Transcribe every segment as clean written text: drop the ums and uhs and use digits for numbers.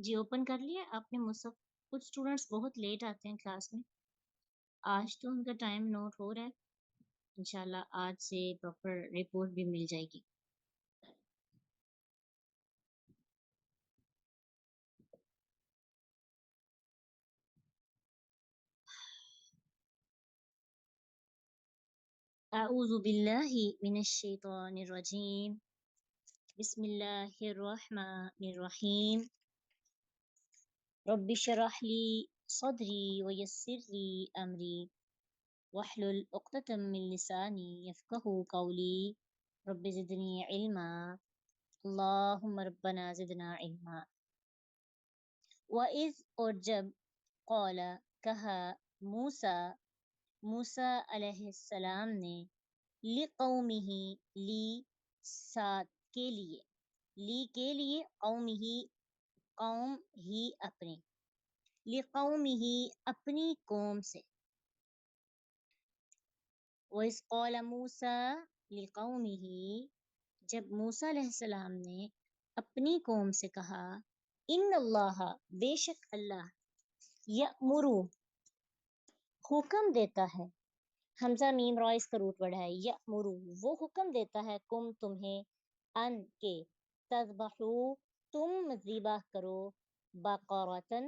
جی open کر لیا آپ نے مصحف؟ کچھ اسٹوڈنٹس بہت لیٹ آتے ہیں کلاس میں، آج تو ان کا ٹائم نوٹ ہو رہا ہے، انشاءاللہ آج سے پراپر رپورٹ بھی مل جائے گی۔ اعوذ باللہ من الشیطان الرجیم، بسم اللہ الرحمن الرحیم، رب اشرح لی صدری ویسر لی امری واحلل عقدۃ من لسانی یفقہوا قولی، رب زدنی علما، اللہم ربنا زدنا علما۔ وَإِذْ اور جب قال کہا موسیٰ، موسیٰ علیہ السلام نے، لِقَوْمِهِ لی ساتھ کے لیے، لی کے لیے، قومہ قوم ہی اپنے، لِقَوْمِهِ اپنی قوم سے۔ وَإِذْ قَالَ مُوسَىٰ لِقَوْمِهِ جب موسیٰ علیہ السلام نے اپنی قوم سے کہا، ان اللہ بے شک اللہ، یأمرو حکم دیتا ہے، حمزہ میم را اس کا روٹ ورڈ ہے، یأمرو وہ حکم دیتا ہے، کم تمہیں، ان کے، تذبحو تم ذبح کرو، بقرۃن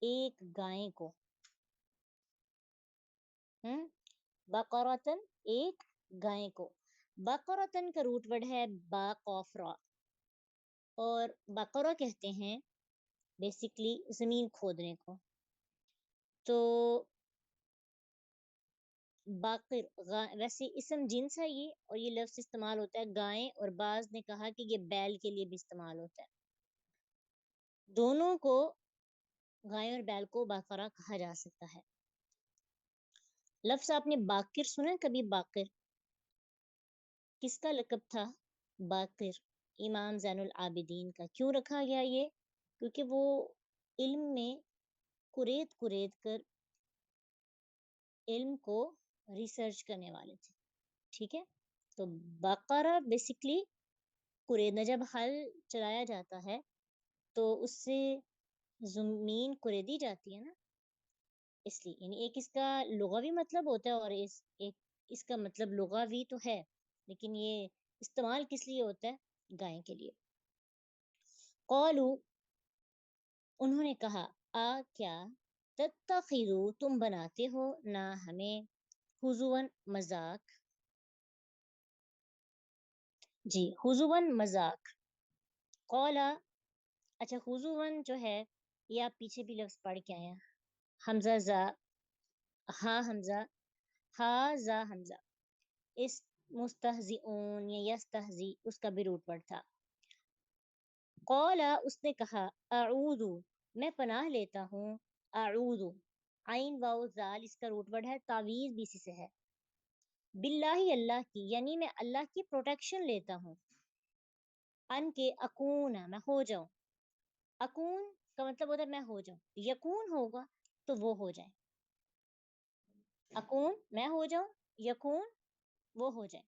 ایک گائے کو، بقرۃن ایک گائے کو۔ بقرۃن کا روٹ ورڈ ہے با قاف را، اور بقرہ کہتے ہیں بیسیکلی زمین کھودنے کو۔ تو باقر ویسے اسم جنس ہے یہ، اور یہ لفظ استعمال ہوتا ہے گائیں، اور بعض نے کہا کہ یہ بیل کے لیے بھی استعمال ہوتا ہے، دونوں کو، گائیں اور بیل کو باقرہ کہا جا سکتا ہے۔ لفظ آپ نے باقر سنا کبھی؟ باقر کس کا لقب تھا؟ باقر امام زین العابدین کا۔ کیوں رکھا گیا یہ؟ کیونکہ وہ علم میں کرید کرید کر علم کو ریسرچ کرنے والے تھے، ٹھیک ہے؟ تو بقرہ بیسکلی کریدنا، جب ہل چلایا جاتا ہے تو اس سے زمین کریدی جاتی ہے نا، اس لیے یعنی ایک اس کا لغوی مطلب ہوتا ہے، اور ایک اس کا مطلب لغوی تو ہے لیکن یہ استعمال کس لیے ہوتا ہے؟ گائے کے لیے۔ قالو انہوں نے کہا، کیا، تتخذو تم بناتے ہو، نہ ہمیں، حضون مذاق، جی حضون مذاق۔ قولا اچھا حضون جو ہے یہ آپ پیچھے بھی لفظ پڑھ کے آئے ہیں، حمزہ زا، ہا حمزہ، ہا زا حمزہ، اس مستہزئون یا یستہزی اس کا بھی روٹ ورڈ تھا۔ قولا اس نے کہا، اعوذ میں پناہ لیتا ہوں، اعوذ عین واو زال اس کا روٹ ورڈ ہے، تعویذ بھی اسی سے ہے، باللہ اللہ کی، یعنی میں اللہ کی پروٹیکشن لیتا ہوں، ان کے، اکون میں ہو جاؤں، اکون کا مطلب ہوتا ہے میں ہو جاؤں، یکون ہوگا تو وہ ہو جائے، اکون میں ہو جاؤں، یکون وہ ہو جائے،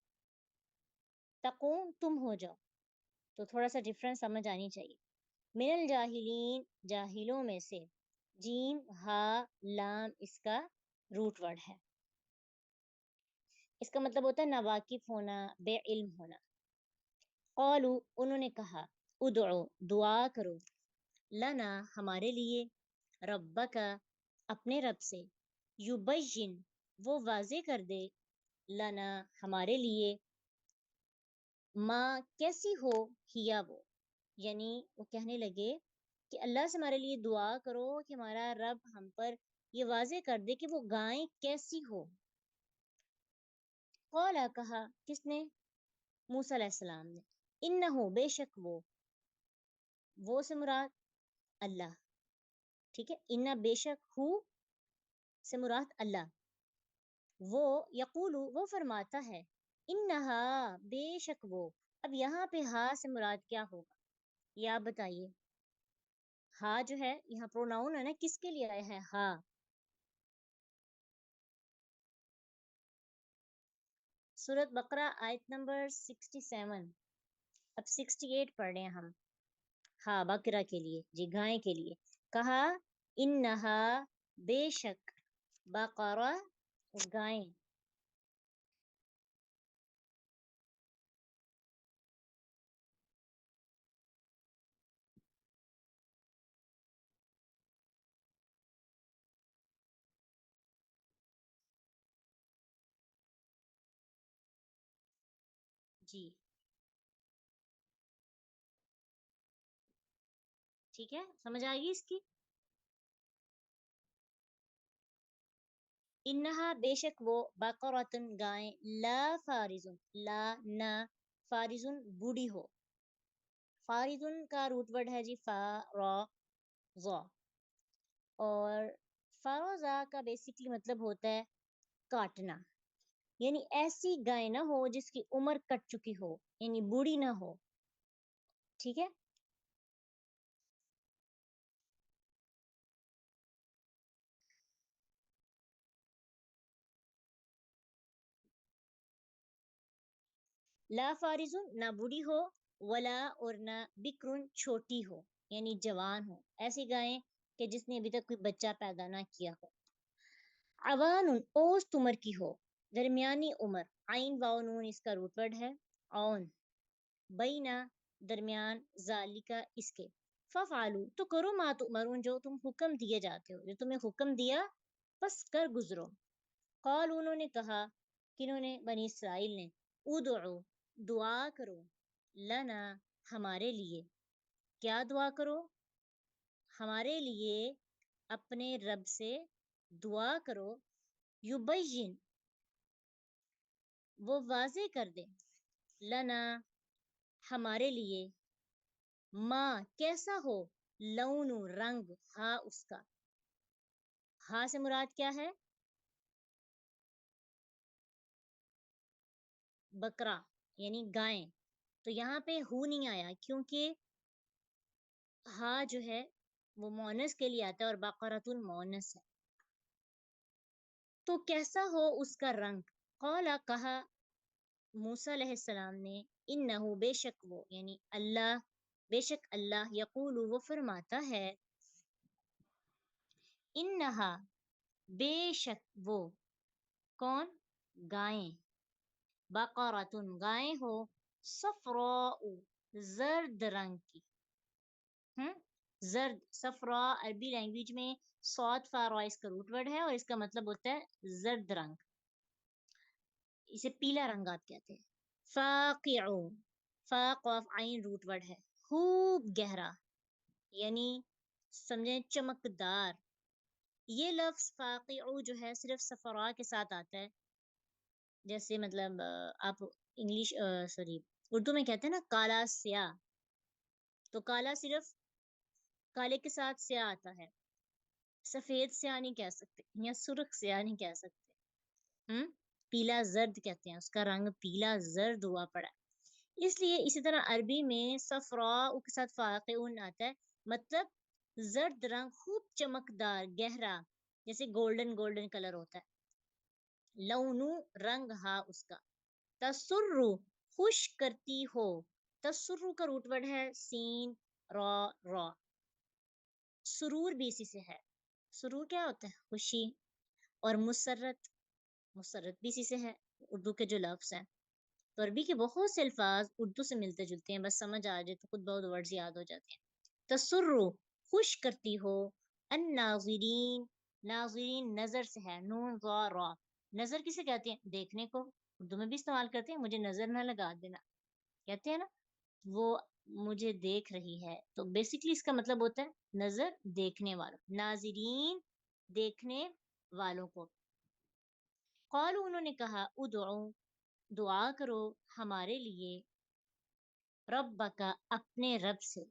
تقون تم ہو جاؤ، تو تھوڑا سا ڈفرنس سمجھ آنی چاہیے۔ من الجاہلین جاہلوں میں سے، جیم ہا لام اس کا روٹ ورڈ ہے، اس کا مطلب ہوتا ہے ناواقف ہونا، بے علم ہونا۔ قالو انہوں نے کہا، ادعو دعا کرو، لنا ہمارے لیے، ربک اپنے رب سے، یبین وہ واضح کر دے، لنا ہمارے لیے، ماں کیسی ہو، ہیا وہ، یعنی وہ کہنے لگے کہ اللہ سے ہمارے لیے دعا کرو کہ ہمارا رب ہم پر یہ واضح کر دے کہ وہ گائیں کیسی ہو۔ قولا کہا، کس نے؟ موسیٰ علیہ السلام نے، انہو بے شک وہ سے مراد اللہ، ٹھیک ہے، انہ بے شک ہو سے مراد اللہ، وہ یقولو وہ فرماتا ہے، انہا بے شک وہ، اب یہاں پہ ہا سے مراد کیا ہوگا یہ آپ بتائیے؟ ہا جو ہے یہاں پروناؤن ہے نا، کس کے لیے آیا ہے ہا؟ سورۃ بقرہ آیت نمبر 67، اب 68 پڑھ رہے ہیں ہم۔ ہاں بکرا کے لیے، جی گائے کے لیے، کہا انہا بے شک، بقرہ گائیں، جی ٹھیک ہے، سمجھ آئے گی اس کی؟ انہا بے شک وہ، بقرۃ گائیں، لا فارزن، لا نہ، فارزن بوڑھی ہو، فارزن کا روٹ ورڈ ہے جی فا را ضا، اور فارزا کا بیسکلی مطلب ہوتا ہے کاٹنا، یعنی ایسی گائے نہ ہو جس کی عمر کٹ چکی ہو، یعنی بوڑھی نہ ہو، ٹھیک ہے۔ لا فارزن نہ بوڑھی ہو، ولا اور نہ بکرن چھوٹی ہو، یعنی جوان ہو، ایسی گائیں کہ جس نے ابھی تک کوئی بچہ پیدا نہ کیا ہو، عوان اوسط عمر کی ہو، درمیانی عمر، عین واو نون اس کا روٹ ورڈ ہے، اون، بینا درمیان، ذالکا اس کے، ففعلوا تو کرو ما تؤمرون جو تم حکم دیے جاتے ہو، جو تمہیں حکم دیا بس کر گزرو۔ قال انہوں نے کہا، کنہوں نے؟ بنی اسرائیل نے، ادعو دعا کرو، لنا ہمارے لیے، کیا دعا کرو؟ ہمارے لیے اپنے رب سے دعا کرو، یبین وہ واضح کر دے، لنا ہمارے لیے، ماں کیسا ہو، لون رنگ، ہا اس کا، ہا سے مراد کیا ہے؟ بکرا یعنی گائیں، تو یہاں پہ ہو نہیں آیا کیونکہ ہا جو ہے وہ مونس کے لیے آتا ہے اور بقرۃ مونس ہے، تو کیسا ہو اس کا رنگ؟ قالا کہا موسیٰ علیہ السلام نے، انہو بے شک وہ، یعنی اللہ، بے شک اللہ، یقول وہ فرماتا ہے، انہا بے شک وہ، کون؟ گائیں، بقرۃ گائیں ہو، صفراء زرد رنگ کی، زرد، صفراء عربی لینگویج میں صاد فا را اس کا روٹ ورڈ ہے اور اس کا مطلب ہوتا ہے زرد رنگ، اسے پیلا رنگات کہتے ہیں۔ فاقع، فا قاف عین روٹ ورڈ ہے، خوب گہرا، یعنی سمجھیں چمکدار، یہ لفظ فاقع جو ہے صرف صفراء کے ساتھ آتا ہے، جیسے مطلب آپ انگلش سوری اردو میں کہتے ہیں نا کالا سیاہ، تو کالا صرف کالے کے ساتھ سیاہ آتا ہے، سفید سیاہ نہیں کہہ سکتے یا سرخ سیاہ نہیں کہہ سکتے، پیلا زرد کہتے ہیں، اس کا رنگ پیلا زرد ہوا پڑا ہے، اس لیے اسی طرح عربی میں صفراء کے ساتھ فاقعون آتا ہے، مطلب زرد رنگ، خوب چمکدار گہرا، جیسے گولڈن گولڈن کلر ہوتا ہے، لونو رنگ، ہا اس کا، تسرو خوش کرتی ہو، تسرو کا روٹ ورڈ ہے سین را را، سرور بھی اسی سے ہے، سرور کیا ہوتا ہے؟ خوشی، اور مسرت، مسرت بھی اسی سے ہے، اردو کے جو لفظ ہیں، تو عربی کے بہت سے الفاظ اردو سے ملتے جلتے ہیں، بس سمجھ آ جائے تو خود بہت ورڈز یاد ہو جاتے ہیں۔ تسرو خوش کرتی ہو، الناظرین ناظرین نظر سے ہے، نون ضا را، نظر کسے کہتے ہیں؟ دیکھنے کو، اردو میں بھی استعمال کرتے ہیں، مجھے نظر نہ لگا دینا کہتے ہیں نا، وہ مجھے دیکھ رہی ہے، تو بیسکلی اس کا مطلب ہوتا ہے نظر دیکھنے والوں، ناظرین دیکھنے والوں کو۔ قالوا انہوں نے کہا، ادعو دعا کرو ہمارے لیے، ربک اپنے رب سے،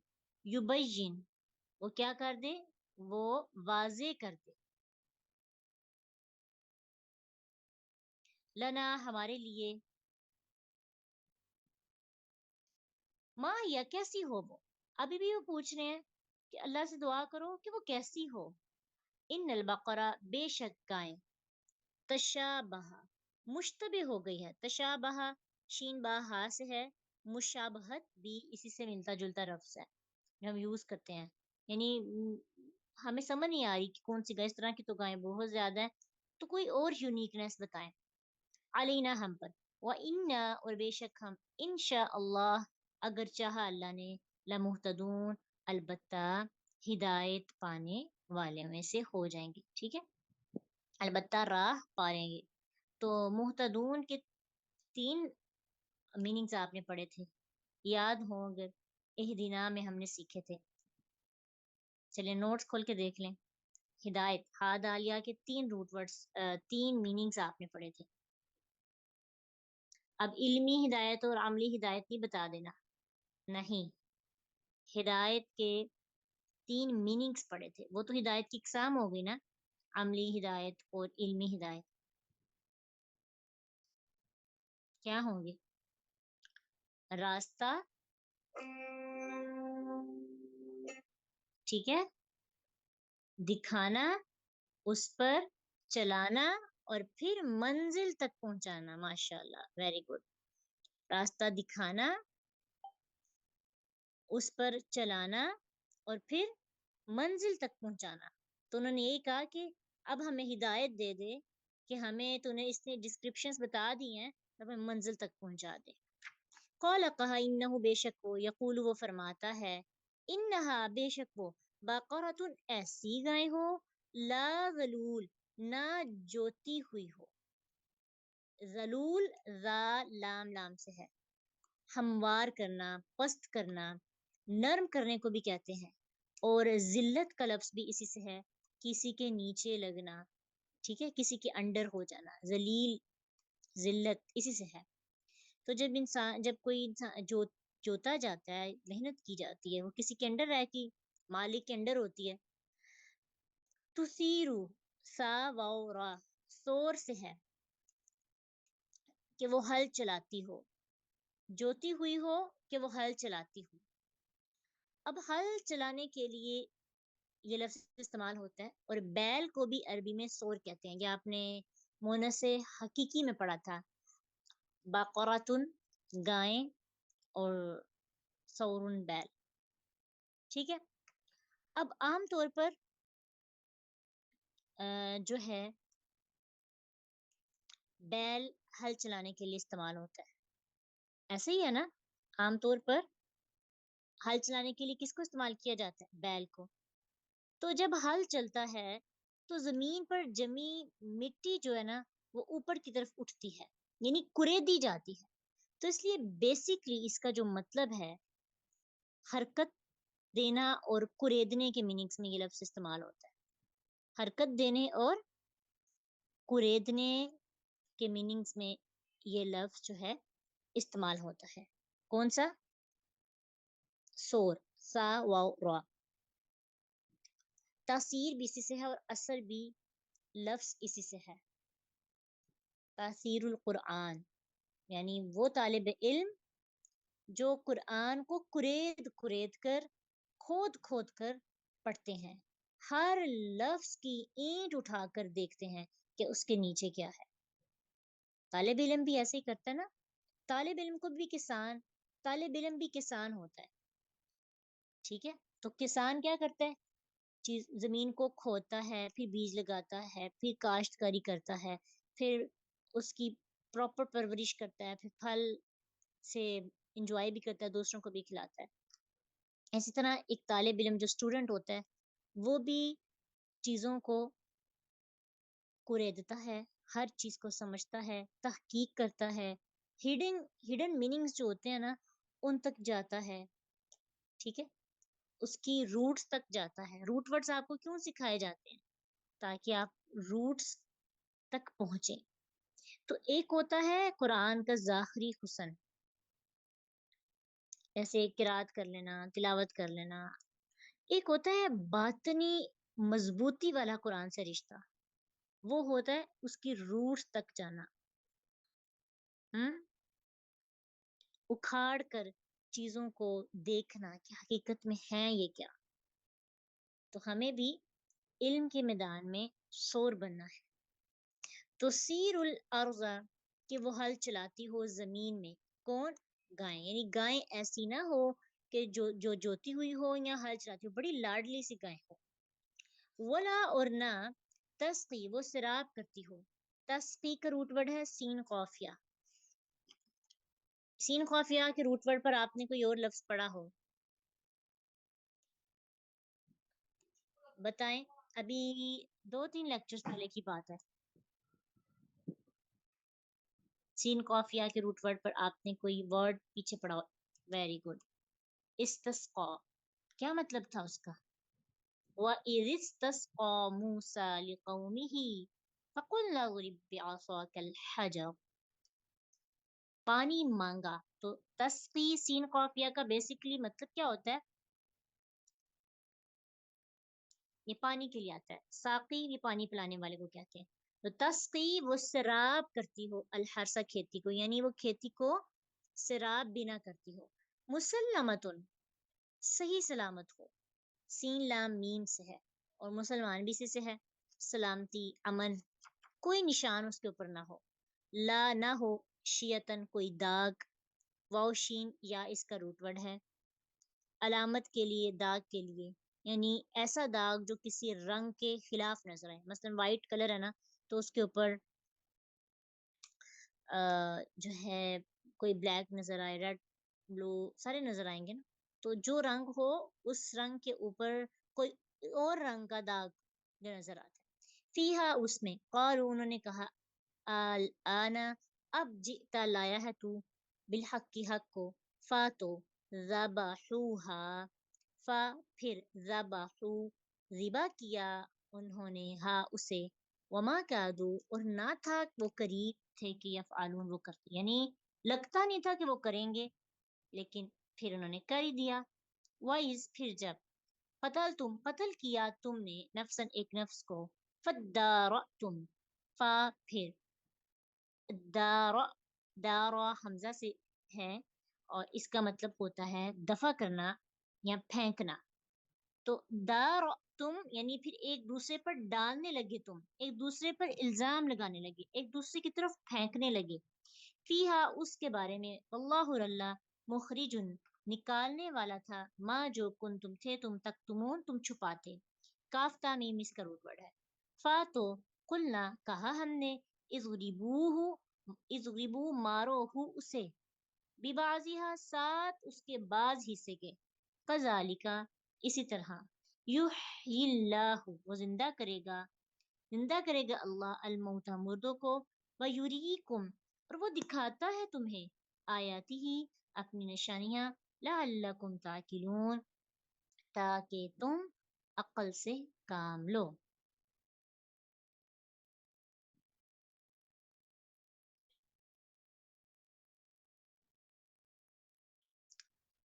یبین وہ کیا کر دے؟ وہ واضح کر دے، لنا ہمارے لیے، ماں یا کیسی ہو وہ، ابھی بھی وہ پوچھ رہے ہیں کہ اللہ سے دعا کرو کہ وہ کیسی ہو، ان البقرہ بے شک گائیں، تشابہ مشتبہ ہو گئی ہے، تشابہ شین با ہا سے ہے، مشابہت بھی اسی سے ملتا جلتا لفظ ہے، جو ہم یوز کرتے ہیں، یعنی ہمیں سمجھ نہیں آ رہی کہ کون سی گائے، اس طرح کی تو گائیں بہت زیادہ ہیں، تو کوئی اور یونیکنیس بتائیں علینا ہم پر، وَإِنَّا اور بے شک ہم انشاء اللہ اگر چاہا اللہ نے لمحتدون البتہ ہدایت پانے والے میں سے ہو جائیں گے، ٹھیک ہے، البتہ راہ پائیں گے۔ تو محتدون کے 3 میننگز آپ نے پڑھے تھے، یاد ہوں اگر اہدنا میں ہم نے سیکھے تھے، چلیں نوٹس کھول کے دیکھ لیں۔ ہدایت ہاد عالیہ کے 3 روٹ ورڈز، 3 میننگز آپ نے پڑھے تھے۔ اب علمی ہدایت اور عملی ہدایت نہیں بتا دینا، نہیں، ہدایت کے 3 میننگز پڑھے تھے، وہ تو ہدایت کی اقسام ہو گئی نا، عملی ہدایت اور علمی ہدایت کیا ہوں گے؟ راستہ، ٹھیک ہے، دکھانا، اس پر چلانا، اور پھر منزل تک پہنچانا، ماشاء اللہ ویری گڈ، راستہ دکھانا، اس پر چلانا، اور پھر منزل تک پہنچانا۔ تو انہوں نے یہی کہا کہ اب ہمیں ہدایت دے دے کہ ہمیں تو نے اس نے ڈسکرپشنز بتا دی ہیں، اب ہمیں منزل تک پہنچا دے۔ قال کہا انہ بے شک وہ، یقول وہ فرماتا ہے، انہا بے شک وہ، بقرۃ ایسی گائے ہو، لا ذلول نہ جوتی ہوئی ہو، ذلول ذا لام لام سے ہے، ہموار کرنا، پست کرنا، نرم کرنے کو بھی کہتے ہیں، اور ذلت کا لفظ بھی اسی سے ہے، کسی کے نیچے لگنا، ٹھیک ہے، کسی کے انڈر ہو جانا، ذلیل ذلت اسی سے ہے۔ تو جب کوئی انسان جوتا جاتا ہے، محنت کی جاتی ہے، وہ کسی کے انڈر رہ کی مالک کے انڈر ہوتی ہے۔ تثیرو سا واو را سور سے ہے کہ وہ ہل چلاتی ہو، جوتی ہوئی ہو کہ وہ ہل چلاتی ہو۔ اب ہل چلانے کے لیے یہ لفظ استعمال ہوتا ہے، اور بیل کو بھی عربی میں سور کہتے ہیں، یہ آپ نے مونس حقیقی میں پڑھا تھا، بقراتن گائیں، اور سورن بیل، ٹھیک ہے۔ اب عام طور پر جو ہے بیل ہل چلانے کے لیے استعمال ہوتا ہے، ایسے ہی ہے نا، عام طور پر ہل چلانے کے لیے کس کو استعمال کیا جاتا ہے؟ بیل کو۔ تو جب ہل چلتا ہے تو زمین پر جمی مٹی جو ہے نا وہ اوپر کی طرف اٹھتی ہے، یعنی کریدی جاتی ہے، تو اس لیے بیسیکلی اس کا جو مطلب ہے حرکت دینا اور کریدنے کے میننگز میں یہ لفظ استعمال ہوتا ہے، حرکت دینے اور کریدنے کے میننگز میں یہ لفظ جو ہے استعمال ہوتا ہے۔ کون سا؟ سور، سا واو را، تاثیر بھی اسی سے ہے اور اثر بھی لفظ اسی سے ہے۔ تاثیر القرآن یعنی وہ طالب علم جو قرآن کو کرید کرید کر، کھود کھود کر پڑھتے ہیں، ہر لفظ کی اینٹ اٹھا کر دیکھتے ہیں کہ اس کے نیچے کیا ہے۔ طالب علم بھی ایسے ہی کرتا ہے نا، طالب علم کو بھی کسان، طالب علم بھی کسان ہوتا ہے، ٹھیک ہے، تو کسان کیا کرتا ہے؟ زمین کو کھودتا ہے، پھر بیج لگاتا ہے، پھر کاشتکاری کرتا ہے، پھر اس کی پراپر پرورش کرتا ہے، پھر پھل سے انجوائے بھی کرتا ہے، دوسروں کو بھی کھلاتا ہے۔ اسی طرح ایک طالب علم جو اسٹوڈنٹ ہوتا ہے وہ بھی چیزوں کو کوریدتا ہے، ہر چیز کو سمجھتا ہے، تحقیق کرتا ہے، ہڈن میننگز جو ہوتے ہیں نا ان تک جاتا ہے، ٹھیک ہے، اس کی روٹس تک جاتا ہے۔ روٹ ورڈز آپ کو کیوں سکھائے جاتے ہیں؟ تاکہ آپ روٹس تک پہنچیں۔ تو ایک ہوتا ہے قرآن کا ظاہری حسن، ایسے قرات کر لینا، تلاوت کر لینا، ایک ہوتا ہے باطنی مضبوطی والا قرآن سے رشتہ، وہ ہوتا ہے اس کی روٹس تک جانا، اکھاڑ کر چیزوں کو دیکھنا کہ حقیقت میں ہے یہ کیا۔ تو ہمیں بھی علم کے میدان میں سور بننا ہے۔ تو سیر الارض کہ وہ ہل چلاتی ہو زمین میں، کون؟ گائیں، یعنی گائیں ایسی نہ ہو کہ جو جوتی ہوئی ہو یا ہل چلاتی ہو، بڑی لاڈلی سی گائے ہو. ولا اور نہ تسقی وہ سراب کرتی ہو. تسقی کا روٹ ورڈ ہے سین قافیہ. سین قافیہ کے روٹ ورڈ پر آپ نے کوئی اور لفظ پڑھا ہو بتائیں. ابھی 2-3 لیکچرز پہلے کی بات ہے. سین قافیہ کے روٹ ورڈ پر آپ نے کوئی ورڈ پیچھے پڑھا ہو. Very good. استسقا کیا مطلب تھا اس کا؟ وَإِذِ اسْتَسْقَىٰ مُوسَىٰ لِقَوْمِهِ فَقُلْنَا اضْرِب بِّعَصَاكَ الْحَجَرَ. پانی مانگا. تو تسقی سین قافیہ کا بیسیکلی مطلب کیا ہوتا ہے؟ یہ پانی کے لیے آتا ہے. ساقی یہ پانی پلانے والے کو کہتے ہیں. تو تسقی وہ سراب کرتی ہو الحرث کھیتی کو، یعنی وہ کھیتی کو سراب بنا کرتی ہو. مسلمتن صحیح سلامت ہو. سین لام میم سے ہے اور مسلمان بھی سے ہے. سلامتی، امن، کوئی نشان اس کے اوپر نہ ہو. لا نہ ہو شیطن کوئی داغ. واو شین یا اس کا روٹ ورڈ ہے علامت کے لیے، داغ کے لیے، یعنی ایسا داغ جو کسی رنگ کے خلاف نظر آئے. مثلا وائٹ کلر ہے نا تو اس کے اوپر جو ہے کوئی بلیک نظر آئے، ریڈ، بلو، سارے نظر آئیں گے نا. تو جو رنگ ہو اس رنگ کے اوپر کوئی اور رنگ کا داغ جو نظر آتا ہے. فیہا اس میں، قالوا انہوں نے کہا، آنا اب جئتا لایا ہے تو، بالحق کی حق کو، فاتو ذبحوہا، فا پھر ذبحو ذبح کیا انہوں نے، ہا اسے، وما کادو اور نہ تھا وہ قریب تھے کہ یفعلون وہ کرتے، یعنی لگتا نہیں تھا کہ وہ کریں گے لیکن پھر انہوں نے کر ہی دیا. وائز پھر جب، قتل کیا تم نے، نفسن ایک نفس کو، فدارتم فا پھر دارا حمزہ سے ہے اور اس کا مطلب ہوتا ہے دفع کرنا یا پھینکنا. تو تم یعنی پھر ایک دوسرے پر ڈالنے لگے، تم ایک دوسرے پر الزام لگانے لگے، ایک دوسرے کی طرف پھینکنے لگے. فیہا اس کے بارے میں، اللہ اللہ مخرجن نکالنے والا تھا، ما جو کن تم تھے تم تکتمون تم چھپاتے. کاف تامیم اس کا روٹ ورڈ ہے. فا تو قلنا کہا ہم نے، اضربو مارو ہو اسے، ببعضها ساتھ اس کے بعض حصے کے، کذالکا اسی طرح، یحیی اللہ وہ زندہ کرے گا اللہ الموتى مردوں کو، ویریکم اور وہ دکھاتا ہے تمہیں، آیاتی ہی اپنی نشانیاں، لعلکم تعقلون تاکہ تم عقل سے کام لو.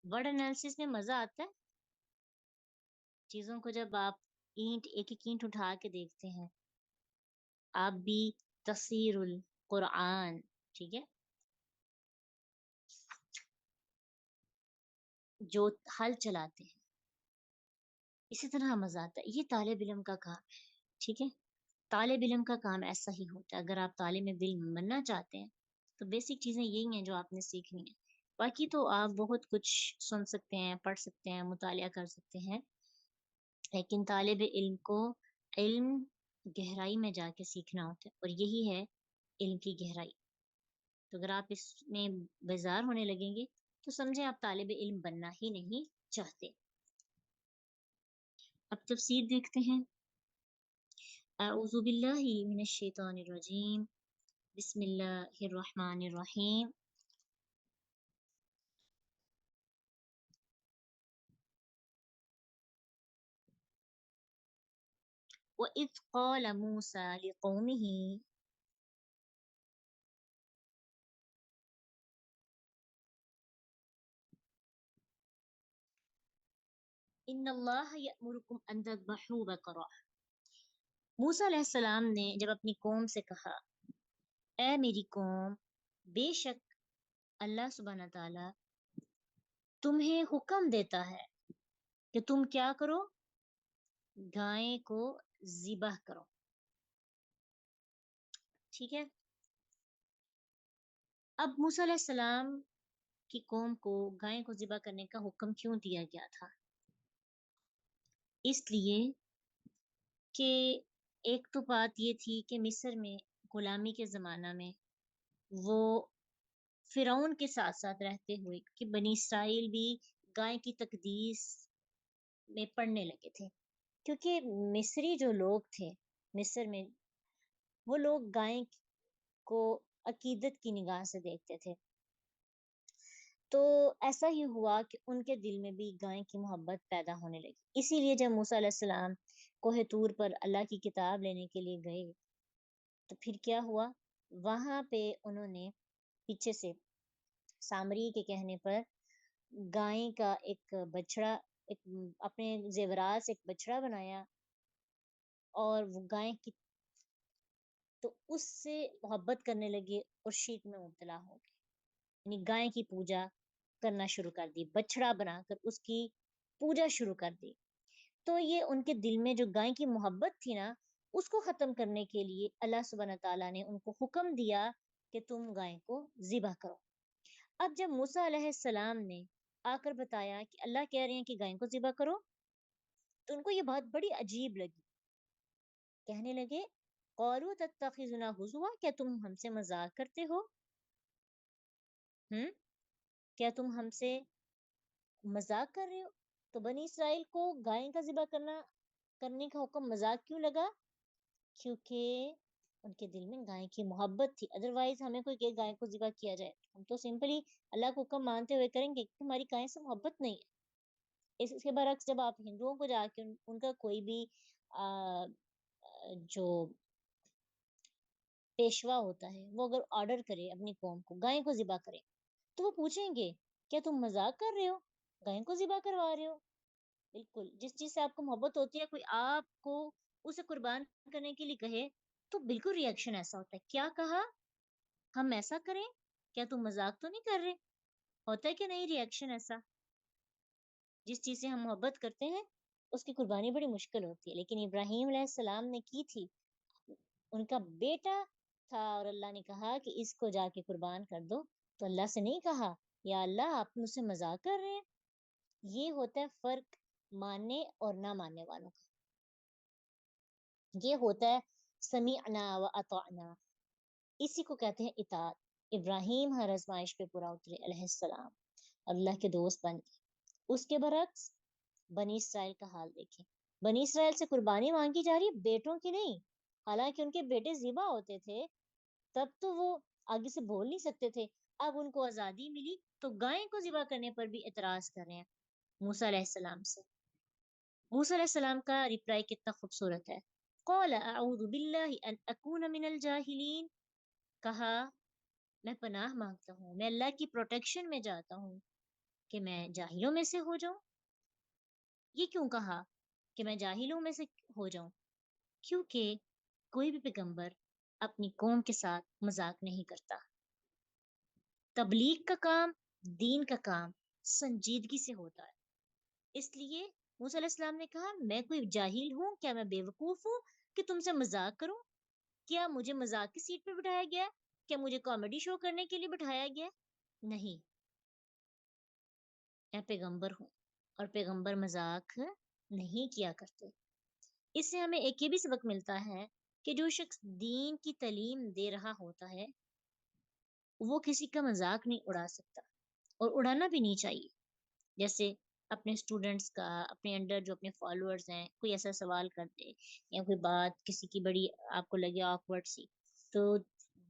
ورڈ انالیسس میں مزہ آتا ہے چیزوں کو جب آپ ایک ایک اینٹ اٹھا کے دیکھتے ہیں. آپ بھی تفسیر القرآن، ٹھیک ہے، جو حل چلاتے ہیں اسی طرح مزہ آتا ہے. یہ طالب علم کا کام ہے، ٹھیک ہے. طالب علم کا کام ایسا ہی ہوتا ہے. اگر آپ طالب علم بننا چاہتے ہیں تو بیسک چیزیں یہی ہیں جو آپ نے سیکھنی ہیں. باقی تو آپ بہت کچھ سن سکتے ہیں، پڑھ سکتے ہیں، مطالعہ کر سکتے ہیں، لیکن طالب علم کو علم گہرائی میں جا کے سیکھنا ہوتا ہے اور یہی ہے علم کی گہرائی. تو اگر آپ اس میں بیزار ہونے لگیں گے تو سمجھیں آپ طالب علم بننا ہی نہیں چاہتے. اب تفسیر دیکھتے ہیں. اعوذ باللہ من الشیطان الرجیم، بسم اللہ الرحمن الرحیم. وَإِذْ قَالَ مُوسَىٰ لِقَوْمِهِ ان اللہ یأمرکم ان تذبحوا بقرہ. موسیٰ علیہ السلام نے جب اپنی قوم سے کہا، اے میری قوم، بے شک اللہ سبحانہ تعالیٰ تمہیں حکم دیتا ہے کہ تم کیا کرو، گائے کو ذبح کرو. ٹھیک ہے. اب موسیٰ علیہ السلام کی قوم کو گائے کو ذبح کرنے کا حکم کیوں دیا گیا تھا؟ اس لیے کہ ایک تو بات یہ تھی کہ مصر میں غلامی کے زمانہ میں وہ فرعون کے ساتھ ساتھ رہتے ہوئے کہ بنی اسرائیل بھی گائے کی تقدیس میں پڑنے لگے تھے، کیونکہ مصری جو لوگ تھے مصر میں، وہ لوگ گائے کو عقیدت کی نگاہ سے دیکھتے تھے. تو ایسا ہی ہوا کہ ان کے دل میں بھی گائے کی محبت پیدا ہونے لگی. اسی لیے جب موسیٰ علیہ السلام کوہ طور پر اللہ کی کتاب لینے کے لیے گئے تو پھر کیا ہوا، وہاں پہ انہوں نے پیچھے سے سامری کے کہنے پر گائے کا ایک بچڑا، ایک اپنے زیورات سے ایک بچڑا بنایا اور وہ گائے کی تو اس سے محبت کرنے لگے اور شرک میں مبتلا ہو گئے، یعنی گائے کی پوجا کرنا شروع کر دی، بچڑا بنا کر اس کی پوجا شروع کر دی. تو یہ ان کے دل میں جو گائے کی محبت تھی نا، اس کو ختم کرنے کے لیے اللہ سبحانہ تعالیٰ نے ان کو حکم دیا کہ تم گائے کو ذبح کرو. اب جب موسیٰ علیہ السلام نے آ کر بتایا کہ اللہ کہہ رہے ہیں کہ گائے کو ذبح کرو، تو ان کو یہ بات بڑی عجیب لگی. کہنے لگے قالوا تتخذنا ہزوا، کیا تم ہم سے مذاق کرتے ہو؟ کیا تم ہم سے مذاق کر رہے ہو؟ تو بنی اسرائیل کو گائے کا ذبح کرنے کا حکم مذاق کیوں لگا؟ کیونکہ ان کے دل میں گائے کی محبت تھی. ادروائز ہمیں کوئی کہ گائے کو ذبح کیا جائے، ہم تو سمپلی اللہ کو حکم مانتے ہوئے کریں گے کہ ہماری گائے سے محبت نہیں ہے. اس کے برعکس جب آپ ہندوؤں کو جا کے ان کا کوئی بھی جو پیشوا ہوتا ہے وہ اگر آرڈر کرے اپنی قوم کو گائے کو ذبح کرے تو وہ پوچھیں گے کیا تم مذاق کر رہے ہو، گائے کو ذبح کروا رہے ہو؟ بالکل، جس چیز سے آپ کو محبت ہوتی ہے، کوئی آپ کو اسے قربان کرنے کے لیے کہے تو بالکل ری ایکشن ایسا ہوتا ہے، کیا کہا، ہم ایسا کریں، کیا تم مذاق تو نہیں کر رہے؟ ہوتا ہے کہ نہیں ری ایکشن ایسا؟ جس چیز سے ہم محبت کرتے ہیں اس کی قربانی بڑی مشکل ہوتی ہے. لیکن ابراہیم علیہ السلام نے کی تھی، ان کا بیٹا تھا اور اللہ نے کہا کہ اس کو جا کے قربان کر دو، تو اللہ سے نہیں کہا یا اللہ آپ مجھ سے مذاق کر رہے ہیں. یہ ہوتا ہے فرق ماننے اور نہ ماننے والوں کا. یہ ہوتا ہے سمیعنا و اطعنا، اسی کو کہتے ہیں اطاعت. ابراہیم ہر آزمائش پہ پورا اترے علیہ السلام، اللہ کے دوست بن گئے. اس کے برعکس بنی اسرائیل کا حال دیکھیں، بنی اسرائیل سے قربانی مانگی جا رہی ہے، بیٹوں کی نہیں. حالانکہ ان کے بیٹے ذبح ہوتے تھے تب تو وہ آگے سے بول نہیں سکتے تھے. اب ان کو آزادی ملی تو گائے کو ذبح کرنے پر بھی اعتراض کر رہے ہیں موسیٰ علیہ السلام سے. موسیٰ علیہ السلام کا ریپلائی کتنا خوبصورت ہے. قال اعوذ باللہ ان اکون من الجاہلین، کہا میں پناہ مانگتا ہوں، میں اللہ کی پروٹیکشن میں جاتا ہوں کہ میں جاہلوں میں سے ہو جاؤں. یہ کیوں کہا کہ میں جاہلوں میں سے ہو جاؤں؟ کیونکہ کوئی بھی پیغمبر اپنی قوم کے ساتھ مذاق نہیں کرتا. تبلیغ کا کام، دین کا کام سنجیدگی سے ہوتا ہے. اس لیے موسیٰ علیہ السلام نے کہا میں کوئی جاہل ہوں کیا، میں بے وقوف ہوں کہ تم سے مذاق کروں؟ کیا مجھے مذاق کی سیٹ پہ بٹھایا گیا؟ کیا مجھے کامیڈی شو کرنے کے لیے بٹھایا گیا؟ نہیں، میں پیغمبر ہوں اور پیغمبر مذاق نہیں کیا کرتے. اس سے ہمیں ایک یہ بھی سبق ملتا ہے کہ جو شخص دین کی تعلیم دے رہا ہوتا ہے وہ کسی کا مذاق نہیں اڑا سکتا، اور اڑانا بھی نہیں چاہیے. جیسے اپنے اسٹوڈنٹس کا، اپنے انڈر جو اپنے فالوورز ہیں، کوئی ایسا سوال کر دے یا کوئی بات کسی کی بڑی آپ کو لگے آکورڈ سی، تو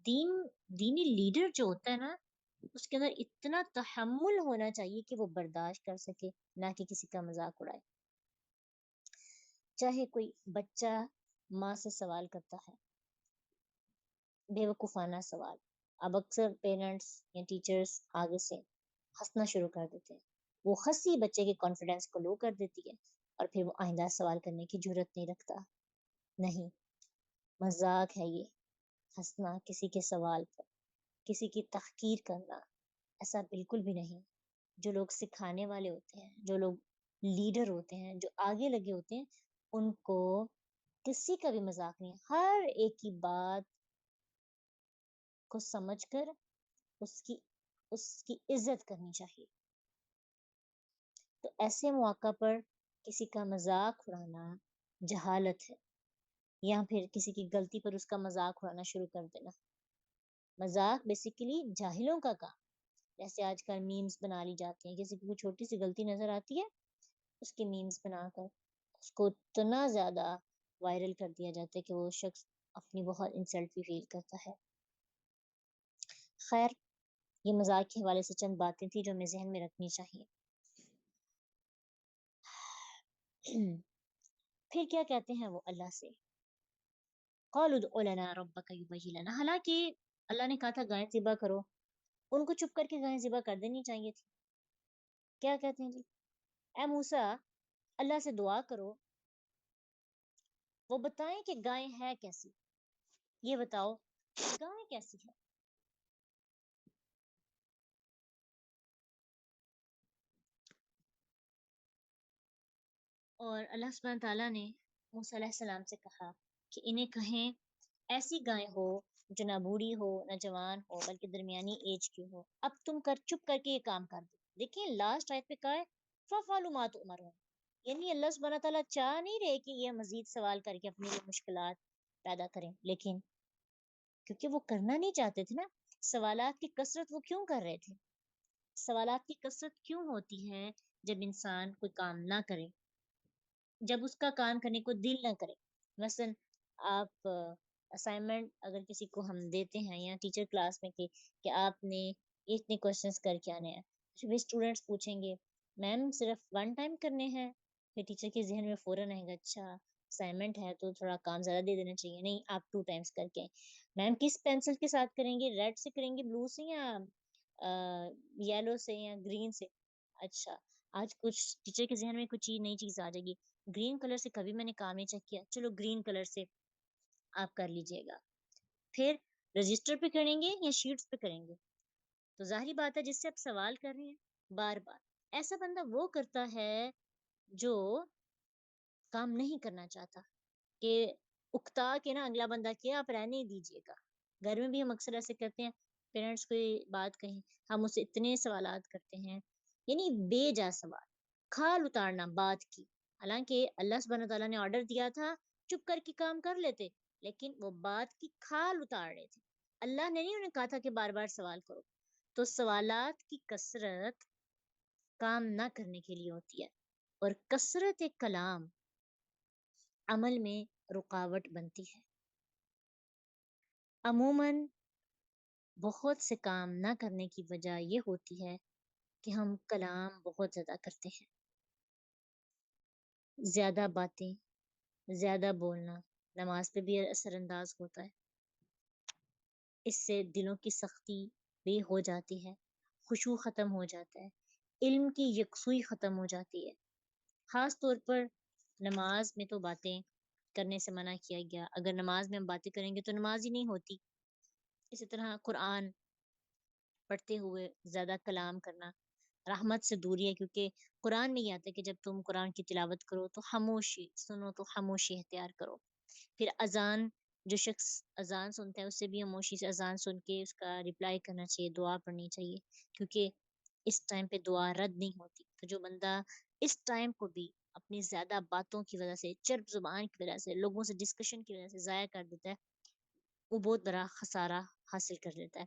دینی لیڈر جو ہوتا ہے نا، اس کے اندر اتنا تحمل ہونا چاہیے کہ وہ برداشت کر سکے، نہ کہ کسی کا مذاق اڑائے. چاہے کوئی بچہ ماں سے سوال کرتا ہے، بے وقوفانہ سوال، اب اکثر پیرنٹس یا ٹیچرز آگے سے ہنسنا شروع کر دیتے ہیں. وہ ہنسی بچے کے کانفیڈنس کو لو کر دیتی ہے اور پھر وہ آئندہ سوال کرنے کی جرت نہیں رکھتا. نہیں، مذاق ہے یہ، ہنسنا کسی کے سوال پر، کسی کی تحقیر کرنا، ایسا بالکل بھی نہیں. جو لوگ سکھانے والے ہوتے ہیں، جو لوگ لیڈر ہوتے ہیں، جو آگے لگے ہوتے ہیں، ان کو کسی کا بھی مذاق نہیں. ہر ایک کی بات کو سمجھ کر اس کی عزت کرنی چاہیے. تو ایسے مواقع پر کسی کا مذاق اڑانا جہالت ہے، یا پھر کسی کی غلطی پر اس کا مذاق اڑانا شروع کر دینا. مذاق بیسیکلی جاہلوں کا کام. جیسے آج کل میمز بنا لی جاتی ہیں، کسی کو چھوٹی سی غلطی نظر آتی ہے، اس کے میمز بنا کر اس کو اتنا زیادہ وائرل کر دیا جاتا ہے کہ وہ شخص اپنی بہت انسلٹ بھی فیل کرتا ہے. خیر، یہ مذاق کے حوالے سے چند باتیں تھیں جو ہمیں ذہن میں رکھنی چاہیے. پھر کیا کہتے ہیں وہ اللہ سے، قالوا ادع لنا ربک یبین لنا. حالانکہ اللہ نے کہا تھا گائے ذبح کرو، ان کو چپ کر کے گائے ذبح کر دینی چاہیے تھی. کیا کہتے ہیں جی، اے موسیٰ اللہ سے دعا کرو، وہ بتائیں کہ گائے ہے کیسی. یہ بتاؤ گائے کیسی ہے. اور اللہ سبحانہ تعالیٰ نے موسیٰ علیہ السلام سے کہا کہ انہیں کہیں ایسی گائے ہو جو نہ بوڑھی ہو نہ جوان ہو بلکہ درمیانی ایج کی ہو. اب تم چپ کر کے یہ کام کر دو. دیکھیں لاسٹ آیت پہ کہا ہے فَفْعَلُوا مَا تُؤْمَرُونَ. یعنی اللہ سبحانہ تعالیٰ چاہ نہیں رہے کہ یہ مزید سوال کر کے اپنی مشکلات پیدا کریں، لیکن کیونکہ وہ کرنا نہیں چاہتے تھے نا. سوالات کی کثرت وہ کیوں کر رہے تھے؟ سوالات کی کثرت کیوں ہوتی ہے؟ جب انسان کوئی کام نہ کرے، جب اس کا کام کرنے کو دل نہ کرے. مثلا آپ اسائنمنٹ اگر کسی کو ہم دیتے ہیں یا ٹیچر کلاس میں کہ آپ نے اتنے کوشچنس کر کے آنے ہیں، پھر اسٹوڈینٹس پوچھیں گے میم صرف ون ٹائم کرنے ہیں. پھر ٹیچر کے ذہن میں فوراً آئے گا اچھا اسائنمنٹ ہے تو تھوڑا کام زیادہ دے دینا چاہیے. نہیں، آپ 2 ٹائمس کر کے. میم کس پینسل کے ساتھ کریں گے، ریڈ سے کریں گے، بلو سے، یا یلو سے، یا گرین سے؟ اچھا آج کچھ ٹیچر کے ذہن میں کچھ نئی چیز آ جائے گی، گرین کلر سے کبھی میں نے کام نہیں چیک کیا، چلو گرین کلر سے آپ کر لیجئے گا. پھر رجسٹر پہ کریں گے یا شیٹس پہ کریں گے؟ تو ظاہری بات ہے جس سے آپ سوال کر رہے ہیں بار بار، ایسا بندہ وہ کرتا ہے جو کام نہیں کرنا چاہتا، کہ اکتا کے نا اگلا بندہ کیا آپ رہنے دیجئے گا. گھر میں بھی ہم اکثر ایسے کرتے ہیں، پیرنٹس کوئی بات کہیں ہم اسے اتنے سوالات کرتے ہیں، یعنی بے جا سوال، کھال اتارنا بات کی. حالانکہ اللہ سبحانہ تعالیٰ نے آرڈر دیا تھا چپ کر کے کام کر لیتے، لیکن وہ بات کی کھال اتار رہے تھے. اللہ نے نہیں انہیں کہا تھا کہ بار بار سوال کرو. تو سوالات کی کثرت کام نہ کرنے کے لیے ہوتی ہے، اور کثرت کلام عمل میں رکاوٹ بنتی ہے. عموماً بہت سے کام نہ کرنے کی وجہ یہ ہوتی ہے کہ ہم کلام بہت زیادہ کرتے ہیں. زیادہ باتیں، زیادہ بولنا نماز پہ بھی اثر انداز ہوتا ہے. اس سے دلوں کی سختی بھی ہو جاتی ہے، خشوع ختم ہو جاتا ہے، علم کی یکسوئی ختم ہو جاتی ہے. خاص طور پر نماز میں تو باتیں کرنے سے منع کیا گیا. اگر نماز میں ہم باتیں کریں گے تو نماز ہی نہیں ہوتی. اسی طرح قرآن پڑھتے ہوئے زیادہ کلام کرنا رحمت سے دوری ہے، کیونکہ قرآن میں یہ آتا ہے کہ جب تم قرآن کی تلاوت کرو تو خاموشی سنو، تو خاموشی اختیار کرو. پھر اذان، جو شخص اذان سنتا ہے اس سے بھی خاموشی سے اذان سن کے اس کا رپلائی کرنا چاہیے، دعا پڑھنی چاہیے، کیونکہ اس ٹائم پہ دعا رد نہیں ہوتی. تو جو بندہ اس ٹائم کو بھی اپنی زیادہ باتوں کی وجہ سے، چرب زبان کی وجہ سے، لوگوں سے ڈسکشن کی وجہ سے ضائع کر دیتا ہے، وہ بہت بڑا خسارہ حاصل کر لیتا ہے.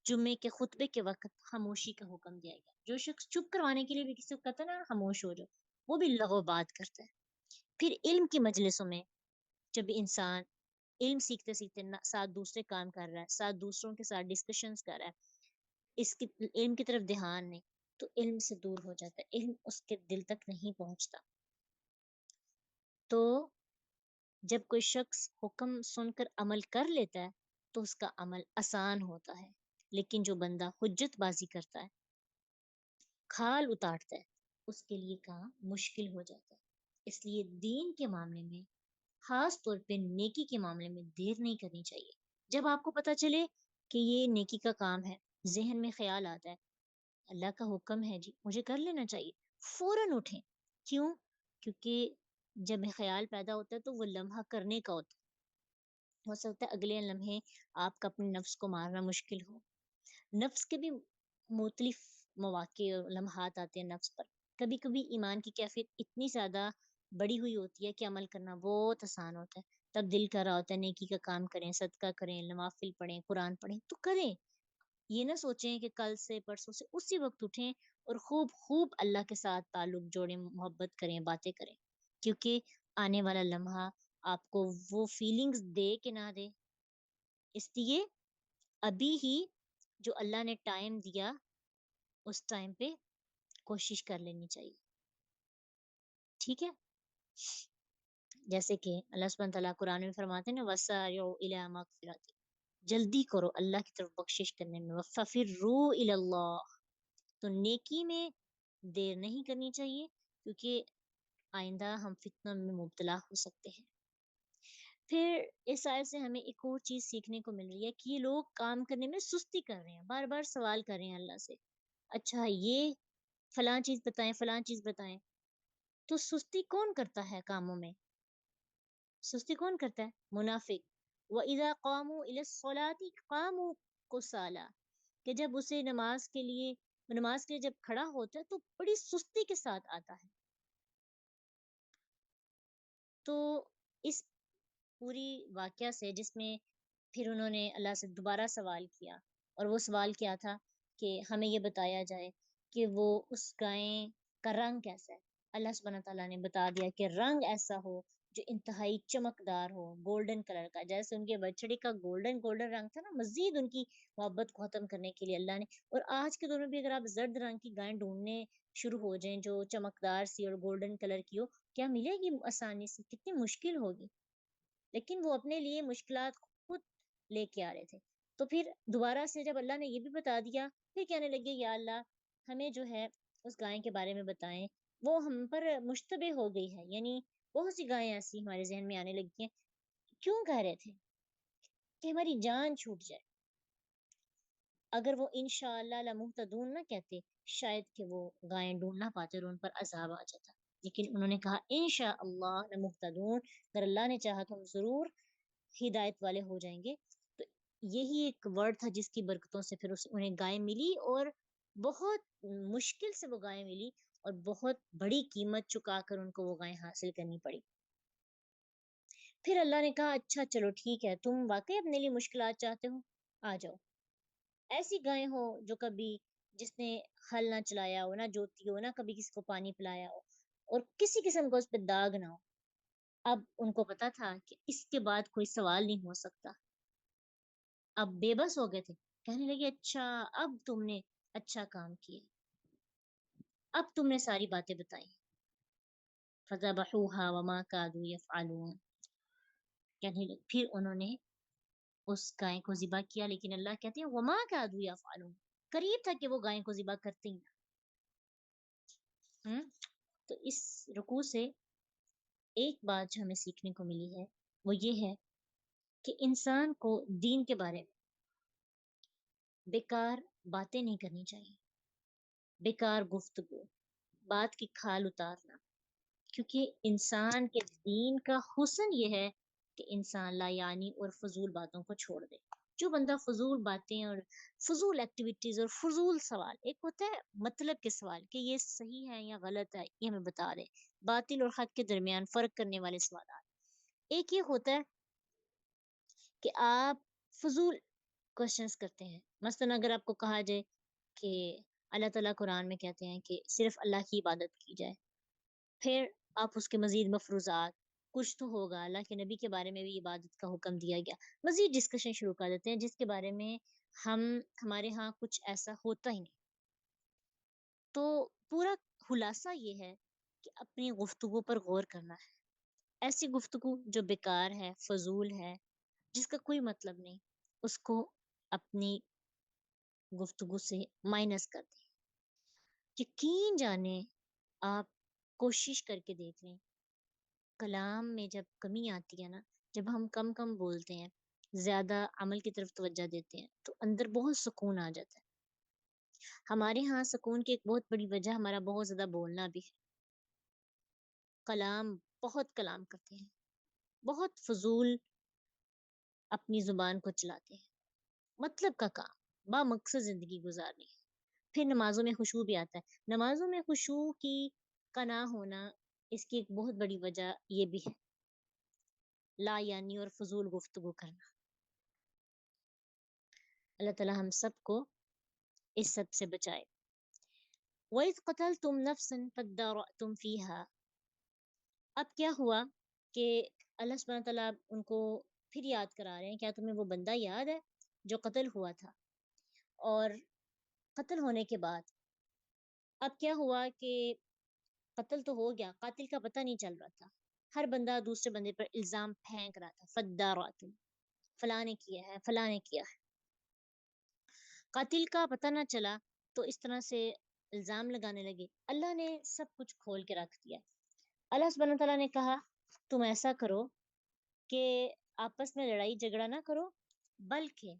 جمعے کے خطبے کے وقت خاموشی کا حکم دیا گیا. جو شخص چپ کروانے کے لیے بھی کسی کو کہتا ہے نا خاموش ہو جاؤ، وہ بھی لغو بات کرتا ہے. پھر علم کی مجلسوں میں جب انسان علم سیکھتے سیکھتے ساتھ دوسرے کام کر رہا ہے، ساتھ دوسروں کے ساتھ ڈسکشنز کر رہا ہے، اس کی علم کی طرف دھیان نہیں، تو علم سے دور ہو جاتا ہے، علم اس کے دل تک نہیں پہنچتا. تو جب کوئی شخص حکم سن کر عمل کر لیتا ہے تو اس کا عمل آسان ہوتا ہے، لیکن جو بندہ حجت بازی کرتا ہے، کھال اتارتا ہے، اس کے لیے کام مشکل ہو جاتا ہے. اس لیے دین کے معاملے میں، خاص طور پہ نیکی کے معاملے میں دیر نہیں کرنی چاہیے. جب آپ کو پتہ چلے کہ یہ نیکی کا کام ہے، ذہن میں خیال آتا ہے اللہ کا حکم ہے جی مجھے کر لینا چاہیے، فوراً اٹھیں. کیوں؟ کیونکہ جب خیال پیدا ہوتا ہے تو وہ لمحہ کرنے کا ہوتا ہے. ہو سکتا ہے اگلے لمحے آپ کا اپنے نفس کو مارنا مشکل ہو. نفس کے بھی مختلف مواقع اور لمحات آتے ہیں نفس پر. کبھی کبھی ایمان کی کیفیت اتنی زیادہ بڑی ہوئی ہوتی ہے کہ عمل کرنا بہت آسان ہوتا ہے. تب دل کر رہا ہوتا ہے نیکی کا کام کریں، صدقہ کریں، نوافل پڑھیں، قرآن پڑھیں تو کریں. یہ نہ سوچیں کہ کل سے پرسوں سے، اسی وقت اٹھیں اور خوب خوب اللہ کے ساتھ تعلق جوڑیں، محبت کریں، باتیں کریں. کیونکہ آنے والا لمحہ آپ کو وہ فیلنگز دے کہ نہ دے، اس لیے ابھی ہی جو اللہ نے ٹائم دیا اس ٹائم پہ کوشش کر لینی چاہیے. ٹھیک ہے، جیسے کہ اللہ سبحانہ تعالیٰ قرآن میں فرماتے ہیں نا وَسَارِعُوا إِلَىٰ مَغْفِرَةٍ، جلدی کرو اللہ کی طرف بخشش کرنے میں. وَفَفِرُّوا إِلَى اللَّهِ، تو نیکی میں دیر نہیں کرنی چاہیے کیونکہ آئندہ ہم فتنوں میں مبتلا ہو سکتے ہیں. پھر اس آیت سے ہمیں ایک اور چیز سیکھنے کو مل رہی ہے کہ یہ لوگ کام کرنے میں سستی کر رہے ہیں، بار بار سوال کر رہے ہیں اللہ سے، اچھا یہ فلاں چیز بتائیں، فلاں چیز بتائیں. تو سستی کون کرتا ہے کاموں میں؟ سستی کون کرتا ہے؟ منافق. وَإِذَا قَامُوا إِلَى الصَّلَاةِ قَامُوا كُسَالَىٰ، کہ جب اسے نماز کے لیے جب کھڑا ہوتا ہے تو بڑی سستی کے ساتھ آتا ہے. تو اس پوری واقعہ سے جس میں پھر انہوں نے اللہ سے دوبارہ سوال کیا، اور وہ سوال کیا تھا کہ ہمیں یہ بتایا جائے کہ وہ اس گائے کا رنگ کیسا ہے. اللہ سبحانہ تعالیٰ نے بتا دیا کہ رنگ ایسا ہو جو انتہائی چمکدار ہو، گولڈن کلر کا، جیسے ان کے بچڑے کا گولڈن گولڈن رنگ تھا نا. مزید ان کی محبت کو ختم کرنے کے لیے اللہ نے، اور آج کے دور میں بھی اگر آپ زرد رنگ کی گائے ڈھونڈنے شروع ہو جائیں جو چمکدار سی اور گولڈن کلر کی ہو، کیا ملے گی آسانی سے؟ کتنی مشکل ہوگی. لیکن وہ اپنے لیے مشکلات خود لے کے آ رہے تھے. تو پھر دوبارہ سے جب اللہ نے یہ بھی بتا دیا، پھر کہنے لگے یا اللہ ہمیں جو ہے اس گائے کے بارے میں بتائیں، وہ ہم پر مشتبہ ہو گئی ہے. یعنی بہت سی گائیں ایسی ہمارے ذہن میں آنے لگی ہیں. کیوں کہہ رہے تھے کہ ہماری جان چھوٹ جائے؟ اگر وہ انشاءاللہ لمہتدون نہ کہتے، شاید کہ وہ گائیں ڈھونڈ نہ پاتے اور ان پر عذاب آ جاتا. لیکن انہوں نے کہا انشاءاللہ لمہتدون، اگر اللہ نے چاہا تو ہم ضرور ہدایت والے ہو جائیں گے. تو یہی ایک ورڈ تھا جس کی برکتوں سے پھر انہیں گائے ملی، اور بہت مشکل سے وہ گائے ملی اور بہت بڑی قیمت چکا کر ان کو وہ گائے حاصل کرنی پڑی. پھر اللہ نے کہا اچھا چلو ٹھیک ہے، تم واقعی اپنے لیے مشکلات چاہتے ہو، آ جاؤ. ایسی گائے ہو جو کبھی جس نے ہل نہ چلایا ہو، نہ جوتی ہو، نہ کبھی کسی کو پانی پلایا ہو، اور کسی قسم کا اس پہ داغ نہ ہو. اب ان کو پتا تھا کہ اس کے بعد کوئی سوال نہیں ہو سکتا. اب بے بس ہو گئے تھے، کہنے لگے اچھا اب تم نے اچھا کام کیا، اب تم نے ساری باتیں بتائی. فذبحوها وما كادوا يفعلون، کہنے لگے پھر انہوں نے اس گائے کو ذبح کیا، لیکن اللہ کہتے ہیں وما كادوا يفعلون، قریب تھا کہ وہ گائے کو ذبح کرتے ہی نہ. تو اس رکوع سے ایک بات جو ہمیں سیکھنے کو ملی ہے وہ یہ ہے کہ انسان کو دین کے بارے میں بیکار باتیں نہیں کرنی چاہیے، بیکار گفتگو، بات کی کھال اتارنا. کیونکہ انسان کے دین کا حسن یہ ہے کہ انسان لا یعنی اور فضول باتوں کو چھوڑ دے. جو بندہ فضول باتیں اور فضول ایکٹیویٹیز اور فضول سوال، ایک ہوتا ہے مطلب کے سوال کہ یہ صحیح ہے یا غلط ہے یہ ہمیں بتا رہے، باطل اور حق کے درمیان فرق کرنے والے سوالات. ایک یہ ہوتا ہے کہ آپ فضول کوشچنس کرتے ہیں. مثلا اگر آپ کو کہا جائے کہ اللہ تعالیٰ قرآن میں کہتے ہیں کہ صرف اللہ کی عبادت کی جائے، پھر آپ اس کے مزید مفروضات، کچھ تو ہوگا اللہ کے نبی کے بارے میں بھی عبادت کا حکم دیا گیا، مزید ڈسکشن شروع کر دیتے ہیں جس کے بارے میں ہمارے ہاں کچھ ایسا ہوتا ہی نہیں. تو پورا خلاصہ یہ ہے کہ اپنی گفتگو پر غور کرنا ہے. ایسی گفتگو جو بیکار ہے، فضول ہے، جس کا کوئی مطلب نہیں، اس کو اپنی گفتگو سے مائنس کر دیں. یقین جانے آپ کوشش کر کے دیکھ لیں، کلام میں جب کمی آتی ہے نا، جب ہم کم کم بولتے ہیں، زیادہ عمل کی طرف توجہ دیتے ہیں، تو اندر بہت سکون آ جاتا ہے. ہمارے ہاں سکون کی ایک بہت بڑی وجہ ہمارا بہت زیادہ بولنا بھی ہے. بہت کلام کرتے ہیں، بہت فضول اپنی زبان کو چلاتے ہیں. مطلب کا کام، با مقصد زندگی گزارنی ہے. پھر نمازوں میں خشوع بھی آتا ہے. نمازوں میں خشوع کا نہ ہونا، اس کی ایک بہت بڑی وجہ یہ بھی ہے، لا یعنی اور فضول گفتگو کرنا. اللہ تعالی ہم سب کو اس سب سے بچائے. وَإِذْ قَتَلْتُمْ نَفْسًا فَادَّارَأْتُمْ فِيهَا. اب کیا ہوا کہ اللہ سبحانہ تعالیٰ ان کو پھر یاد کرا رہے ہیں، کیا تمہیں وہ بندہ یاد ہے جو قتل ہوا تھا؟ اور قتل ہونے کے بعد اب کیا ہوا کہ قتل تو ہو گیا، قاتل کا پتہ نہیں چل رہا تھا، ہر بندہ دوسرے بندے پر الزام پھینک رہا تھا. فَادَّارَأْتُمْ، فلاں نے کیا ہے، فلاں نے کیا ہے. قاتل کا پتہ نہ چلا تو اس طرح سے الزام لگانے لگے. اللہ نے سب کچھ کھول کے رکھ دیا. اللہ سبحانہ تعالیٰ نے کہا تم ایسا کرو کہ آپس میں لڑائی جھگڑا نہ کرو، بلکہ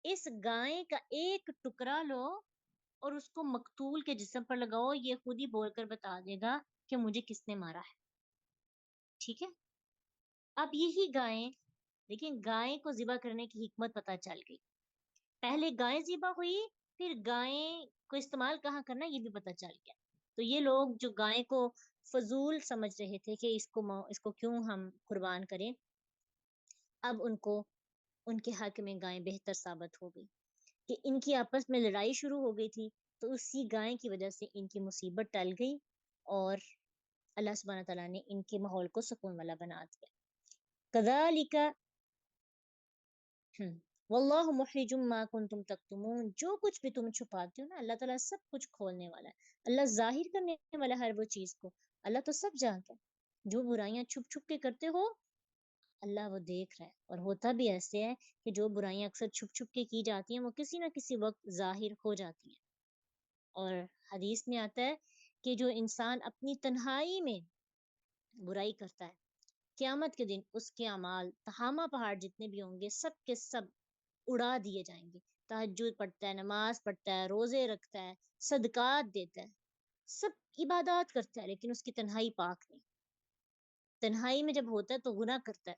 اس گائے کا ایک ٹکڑا لو اور اس کو مقتول کے جسم پر لگاؤ، یہ خود ہی بول کر بتا دے گا کہ مجھے کس نے مارا ہے. ٹھیک ہے. اب یہی گائے، لیکن گائے کو ذبح کرنے کی حکمت پتہ چل گئی. پہلے گائے ذبح ہوئی، پھر گائے کو استعمال کہاں کرنا یہ بھی پتہ چل گیا. تو یہ لوگ جو گائے کو فضول سمجھ رہے تھے کہ اس کو کیوں ہم قربان کریں، اب ان کے حق میں گائے بہتر ثابت ہو گئی کہ ان کی آپس میں لڑائی شروع ہو گئی تھی، تو اسی گائے کی وجہ سے ان کی مصیبت ٹل گئی اور اللہ سبحانہ تعالیٰ نے ان کے ماحول کو سکون والا بنا دیا. کذالک واللہ مخرج ما کنتم تکتمون. جو کچھ بھی تم چھپاتے ہو نا، اللہ تعالیٰ سب کچھ کھولنے والا ہے. اللہ ظاہر کرنے والا ہے ہر وہ چیز کو. اللہ تو سب جانتا ہے. جو برائیاں چھپ چھپ کے کرتے ہو اللہ وہ دیکھ رہا ہے. اور ہوتا بھی ایسے ہے کہ جو برائیاں اکثر چھپ چھپ کے کی جاتی ہیں وہ کسی نہ کسی وقت ظاہر ہو جاتی ہیں. اور حدیث میں آتا ہے کہ جو انسان اپنی تنہائی میں برائی کرتا ہے، قیامت کے دن اس کے اعمال تہامہ پہاڑ جتنے بھی ہوں گے سب کے سب اڑا دیے جائیں گے. تہجد پڑھتا ہے، نماز پڑھتا ہے، روزے رکھتا ہے، صدقات دیتا ہے، سب عبادات کرتا ہے، لیکن اس کی تنہائی پاک نہیں. تنہائی میں جب ہوتا ہے تو گناہ کرتا ہے.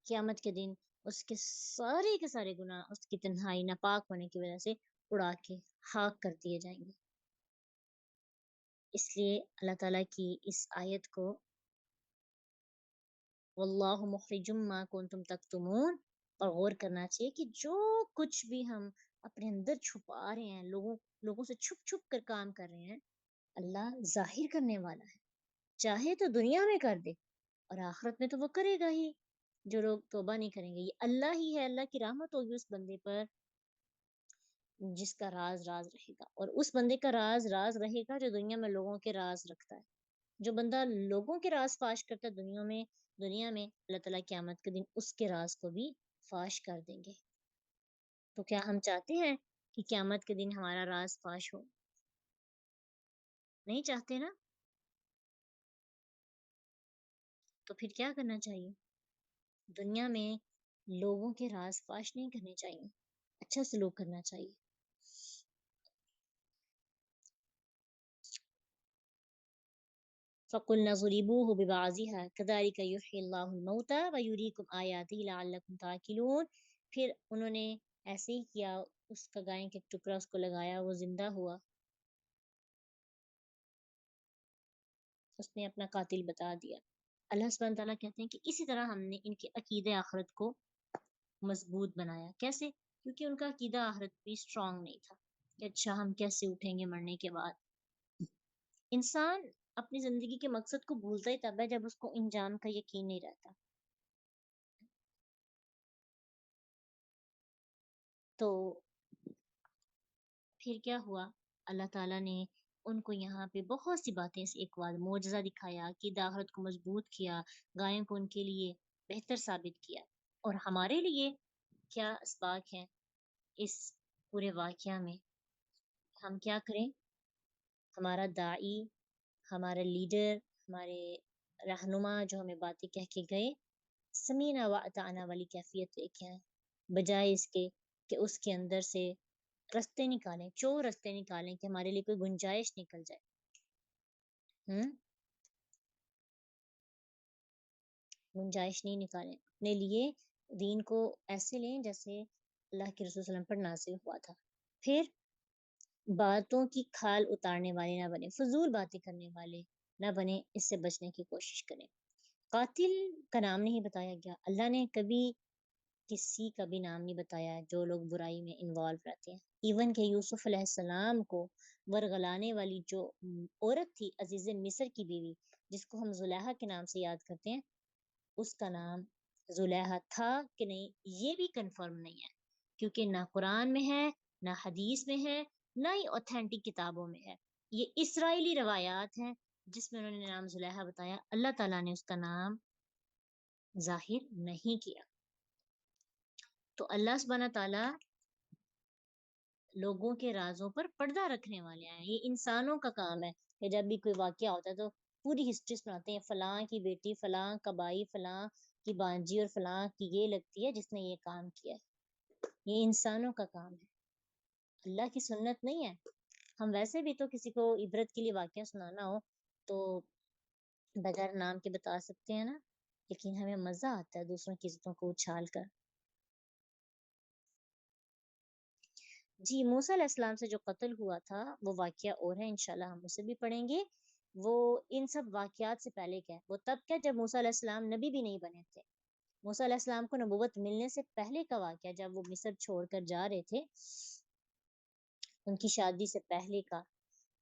قیامت کے دن اس کے سارے گناہ اس کی تنہائی ناپاک ہونے کی وجہ سے اڑا کے خاک کر دیے جائیں گے. اس لیے اللہ تعالیٰ کی اس آیت کو واللہ مخرج ما کنتم تکتمون پر غور کرنا چاہیے کہ جو کچھ بھی ہم اپنے اندر چھپا رہے ہیں، لوگوں سے چھپ چھپ کر کام کر رہے ہیں، اللہ ظاہر کرنے والا ہے. چاہے تو دنیا میں کر دے اور آخرت میں تو وہ کرے گا ہی. جو لوگ توبہ نہیں کریں گے، یہ اللہ ہی ہے، اللہ کی رحمت ہوگی اس بندے پر جس کا راز رہے گا. اور اس بندے کا راز رہے گا جو دنیا میں لوگوں کے راز رکھتا ہے. جو بندہ لوگوں کے راز فاش کرتا ہے دنیا میں اللہ تعالیٰ قیامت کے دن اس کے راز کو بھی فاش کر دیں گے. تو کیا ہم چاہتے ہیں کہ قیامت کے دن ہمارا راز فاش ہو؟ نہیں چاہتے نا. تو پھر کیا کرنا چاہیے؟ دنیا میں لوگوں کے راز فاش نہیں کرنے چاہیے، اچھا سلوک کرنا چاہیے. فَقُلْنَا ضُرِبُوهُ بِبَعْضِهَا كَذَلِكَ يُحْيِي اللَّهُ الْمَوْتَى وَيُرِيكُمْ آيَاتِهِ لَعَلَّكُمْ تَعْقِلُونَ. پھر انہوں نے ایسے ہی کیا، اس کا گائے کا ایک ٹکڑا اس کو لگایا، وہ زندہ ہوا. اس نے اپنا قاتل بتا دیا. اللہ سبحانہ تعالیٰ کہتے ہیں کہ اسی طرح ہم نے ان کے عقیدہ آخرت کو مضبوط بنایا. کیسے؟ کیونکہ ان کا عقیدہ آخرت بھی اسٹرانگ نہیں تھا کہ اچھا ہم کیسے اٹھیں گے مرنے کے بعد. انسان اپنی زندگی کے مقصد کو بھولتا ہی تب ہے جب اس کو انجام کا یقین نہیں رہتا. تو پھر کیا ہوا؟ اللہ تعالیٰ نے ان کو یہاں پہ بہت سی باتیں سے ایک بار معجزہ دکھایا کہ آخرت کو مضبوط کیا، گائوں کو ان کے لیے بہتر ثابت کیا. اور ہمارے لیے کیا اسباق ہیں اس پورے واقعہ میں؟ ہم کیا کریں؟ ہمارا داعی، ہمارا لیڈر، ہمارے رہنما جو ہمیں باتیں کہہ کے گئے، سمینا و اطعنا والی کیفیت ایک ہے، بجائے اس کے کہ اس کے اندر سے رستے نکالیں، رستے نکالیں کہ ہمارے لیے کوئی گنجائش نکل جائے. گنجائش نہیں نکالیں اپنے لیے. دین کو ایسے لیں جیسے اللہ کے رسول صلی اللہ علیہ وسلم پر نازل ہوا تھا. پھر باتوں کی کھال اتارنے والے نہ بنے، فضول باتیں کرنے والے نہ بنے، اس سے بچنے کی کوشش کریں۔ قاتل کا نام نہیں بتایا گیا، اللہ نے کبھی کسی کا بھی نام نہیں بتایا ہے جو لوگ برائی میں انوالو رہتے ہیں۔ ایون کہ یوسف علیہ السلام کو ورغلانے والی جو عورت تھی، عزیز مصر کی بیوی، جس کو ہم زلیخا کے نام سے یاد کرتے ہیں، اس کا نام زلیخا تھا کہ نہیں یہ بھی کنفرم نہیں ہے، کیونکہ نہ قرآن میں ہے، نہ حدیث میں ہے، نہ ہی اوتھینٹک کتابوں میں ہے۔ یہ اسرائیلی روایات ہیں جس میں انہوں نے نام زلیخا بتایا، اللہ تعالیٰ نے اس کا نام ظاہر نہیں کیا۔ تو اللہ سبحانہ تعالیٰ لوگوں کے رازوں پر پردہ رکھنے والے ہیں۔ یہ انسانوں کا کام ہے کہ جب بھی کوئی واقعہ ہوتا ہے تو پوری ہسٹری سناتے ہیں، فلاں کی بیٹی، فلاں کا بھائی، فلاں کی بانجی اور فلاں کی یہ لگتی ہے جس نے یہ کام کیا ہے۔ یہ انسانوں کا کام ہے، اللہ کی سنت نہیں ہے۔ ہم ویسے بھی تو کسی کو عبرت کے لیے واقعہ سنانا ہو تو بغیر نام کے بتا سکتے ہیں نا، لیکن ہمیں مزہ آتا ہے دوسروں کی عزتوں کو اچھال کر۔ جی، موسیٰ علیہ السلام سے جو قتل ہوا تھا وہ واقعہ اور ہے، انشاءاللہ ہم اسے بھی پڑھیں گے۔ وہ ان سب واقعات سے پہلے کیا ہے، وہ تب کیا جب موسیٰ علیہ السلام نبی بھی نہیں بنے تھے۔ موسیٰ علیہ السلام کو نبوت ملنے سے پہلے کا واقعہ، جب وہ مصر چھوڑ کر جا رہے تھے، ان کی شادی سے پہلے کا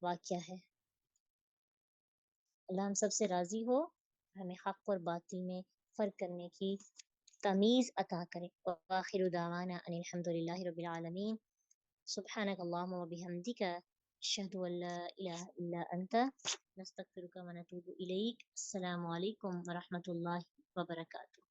واقعہ ہے۔ اللہ ہم سب سے راضی ہو، ہمیں حق اور باطل میں فرق کرنے کی تمیز عطا کرے۔ وآخر دعوانا ان الحمد للہ رب العالمین۔ سبحانك اللهم وبحمدك أشهد أن لا إله إلا أنت نستغفرك ونتوب إليك۔ السلام عليكم ورحمة الله وبركاته۔